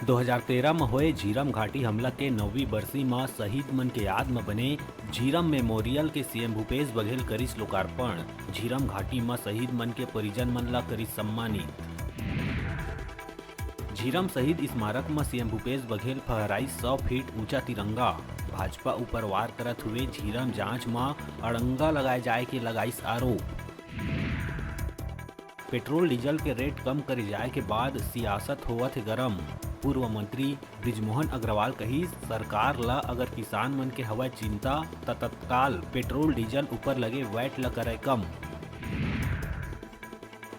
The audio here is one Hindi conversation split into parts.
2013 में हुए झीरम घाटी हमला के 9वीं बरसी में शहीद मन के याद में बने झीरम मेमोरियल के सीएम भूपेश बघेल करिस लोकार्पण। झीरम घाटी में शहीद मन के परिजन मन ला करिस सम्मानित। झीरम शहीद स्मारक में सीएम भूपेश बघेल फहराई 100 फीट ऊंचा तिरंगा। भाजपा ऊपर वार करत हुए झीरम जांच में अड़ंगा लगाए जाए के लगाइस आरोप। पेट्रोल डीजल के रेट कम करे जाए के बाद सियासत होवत है गरम। पूर्व मंत्री बृजमोहन अग्रवाल कही सरकार ला अगर किसान मन के हवा चिंता त तत्काल पेट्रोल डीजल ऊपर लगे वैट ला करे कम।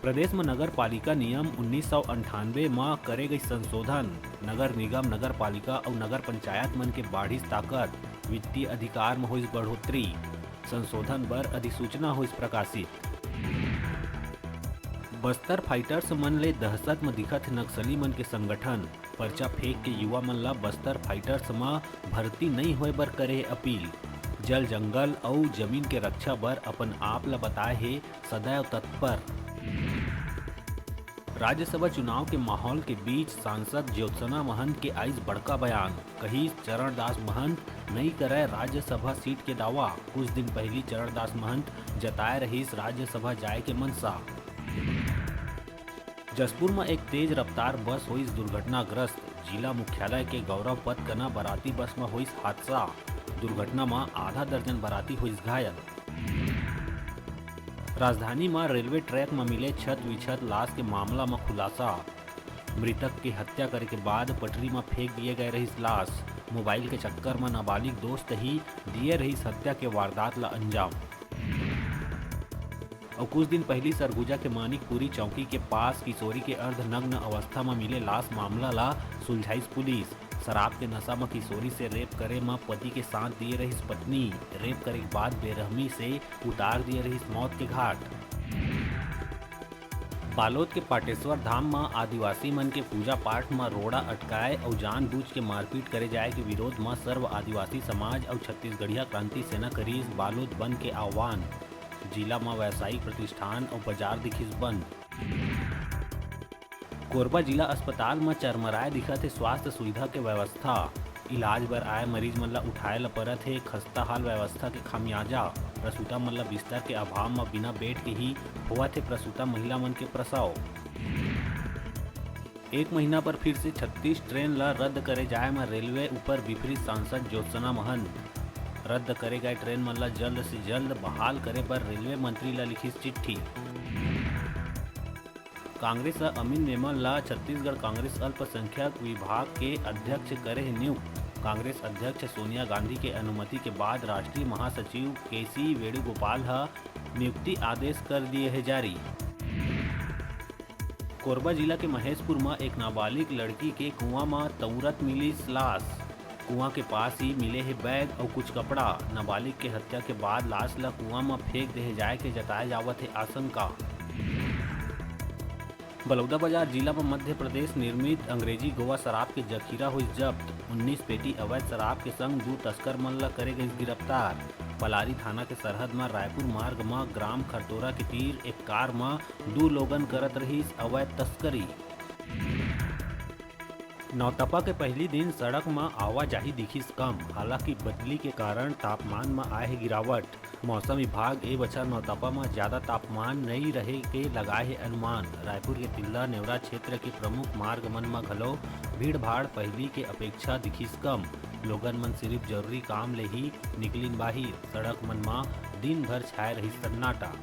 प्रदेश में नगर पालिका नियम 1998 में करे गई संशोधन। नगर निगम, नगर पालिका और नगर पंचायत मन के बाढ़िस ताकत। वित्तीय अधिकार में हुई बढ़ोतरी। संशोधन बर अधिसूचना हुई प्रकाशित। बस्तर फाइटर्स मन ले दहशत में दिखत नक्सली मन के संगठन। पर्चा फेंक के युवा मन ला बस्तर फाइटर्स में भर्ती नहीं होए बर करे अपील। जल जंगल और जमीन के रक्षा बर अपन आप ला बताए है सदैव तत्पर। राज्यसभा चुनाव के माहौल के बीच सांसद ज्योत्सना महंत के आइस बड़का बयान। कही चरणदास महंत नहीं करे राज्यसभा सीट के दावा। कुछ दिन पहले चरणदास महंत जताए रहीस राज्यसभा जाए के मनसा। जसपुर में एक तेज रफ्तार बस हुई दुर्घटनाग्रस्त। जिला मुख्यालय के गौरव पथ कना बाराती बस में हुई हादसा। दुर्घटना में आधा दर्जन बाराती हुई घायल। राजधानी में रेलवे ट्रैक में मिले छत विछत लाश के मामला में खुलासा। मृतक की हत्या करे के बाद पटरी में फेंक दिए गए रही लाश। मोबाइल के चक्कर में नाबालिग दोस्त ही दिए रही हत्या के वारदात ला अंजाम। और कुछ दिन पहले सरगुजा के मानिकपुरी चौकी के पास किशोरी के अर्धनग्न अवस्था में मिले लाश मामला ला सुलझाइस पुलिस। शराब के नशा में किशोरी से रेप करे में पति के साथ दिए रही पत्नी। रेप करे के बाद बेरहमी से उतार दिए रही मौत के घाट। बालोद के पाटेश्वर धाम में आदिवासी मन के पूजा पाठ में रोड़ा अटकाए और जानबूझ के मारपीट करे जाए के विरोध में सर्व आदिवासी समाज और छत्तीसगढ़िया क्रांति सेना करीस बालोद बंद के आह्वान। जिला में व्यावसायिक प्रतिष्ठान और बाजार दिखिस बंद। कोरबा जिला अस्पताल में चरमराए दिखत है स्वास्थ्य सुविधा के व्यवस्था। इलाज बर आए मरीज मन ला उठाए ला परत है खस्ता हाल व्यवस्था के खामियाजा। प्रसूता मन ला बिस्तर के अभाव में बिना बेड के ही होवत है प्रसूता महिला मन के प्रसव। 1 महीना पर फिर से 36 ट्रेन ला रद्द करे जाए में रेलवे ऊपर विपरीत सांसद ज्योत्सना महंत। रद्द करे गए ट्रेन मन ला जल्द से जल्द बहाल करे पर रेलवे मंत्री ला लिखी चिट्ठी। कांग्रेस अमीन मेमन ला छत्तीसगढ़ कांग्रेस अल्पसंख्यक विभाग के अध्यक्ष करे नियुक्त। कांग्रेस अध्यक्ष सोनिया गांधी के अनुमति के बाद राष्ट्रीय महासचिव केसी वेणुगोपाल नियुक्ति आदेश कर दिए है जारी। कोरबा जिला के महेशपुर में एक नाबालिग लड़की के कुआं में तौरत मिली लाश। कुआं के पास ही मिले है बैग और कुछ कपड़ा। नाबालिग के हत्या के बाद लाश ला कुआं में फेंक दे जाए के जताए जावत है आशंका। बलौदाबाजार जिला में मध्य प्रदेश निर्मित अंग्रेजी गोवा शराब के जखीरा हुई जब्त। 19 पेटी अवैध शराब के संग 2 तस्कर मन ला करे गई गिरफ्तार। पलारी थाना के सरहद में रायपुर मार्ग में ग्राम खरतोरा के तीर एक कार में 2 लोगन करत रही अवैध तस्करी। नौतपा के पहली दिन सड़क में आवाजाही दिखिस कम। हालांकि बदली के कारण तापमान में आए है गिरावट। मौसम विभाग ए बछर नौतपा में ज्यादा तापमान नहीं रहे के लगाए है अनुमान। रायपुर के तिल्ला नेवरा क्षेत्र के प्रमुख मार्ग मन में घलो भीड़ भाड़ पहली के अपेक्षा दिखिस कम। लोगन मन सिर्फ जरूरी काम ले ही निकलिन बाहिर। सड़क मन में दिन भर छाए रही सन्नाटा।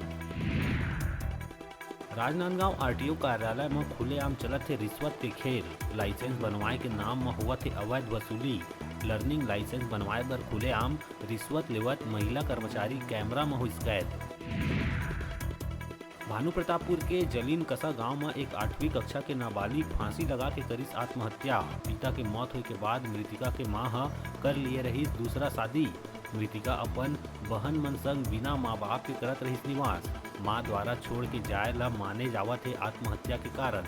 राजनांदगांव आरटीओ कार्यालय में खुलेआम चलत है रिश्वत के खेल। लाइसेंस बनवाए के नाम में हुआ थे अवैध वसूली। लर्निंग लाइसेंस बनवाए बर खुलेआम रिश्वत लेवत महिला कर्मचारी कैमरा में हुई कैद। भानु प्रतापपुर के जलीन कसा गांव में एक 8वीं कक्षा के नाबालिग फांसी लगा के करिस आत्महत्या। पिता के मौत होने के बाद मृतिका के मां कर लिए रही दूसरा शादी। मृतिका अपन बहन मन संग बिना माँ बाप के करत रही निवास। माँ द्वारा छोड़ के जाए ला माने जावत है आत्महत्या के कारण।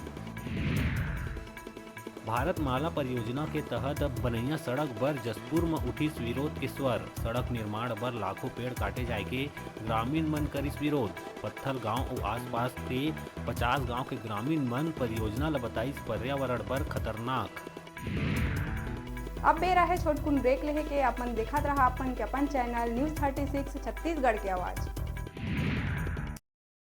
भारत माला परियोजना के तहत बनैया सड़क बर जसपुर में उठिस विरोध के स्वर। सड़क निर्माण बर लाखों पेड़ काटे जाए के ग्रामीण मन करिस विरोध। पत्थल गांव और आसपास के 50 गांव के ग्रामीण मन परियोजना ला बताइस पर्यावरण पर खतरनाक। अब बेरा है छोटकुन ब्रेक लेहे के। अपन देखत रहा अपन के अपन चैनल न्यूज़ 36 छत्तीसगढ़ के आवाज़।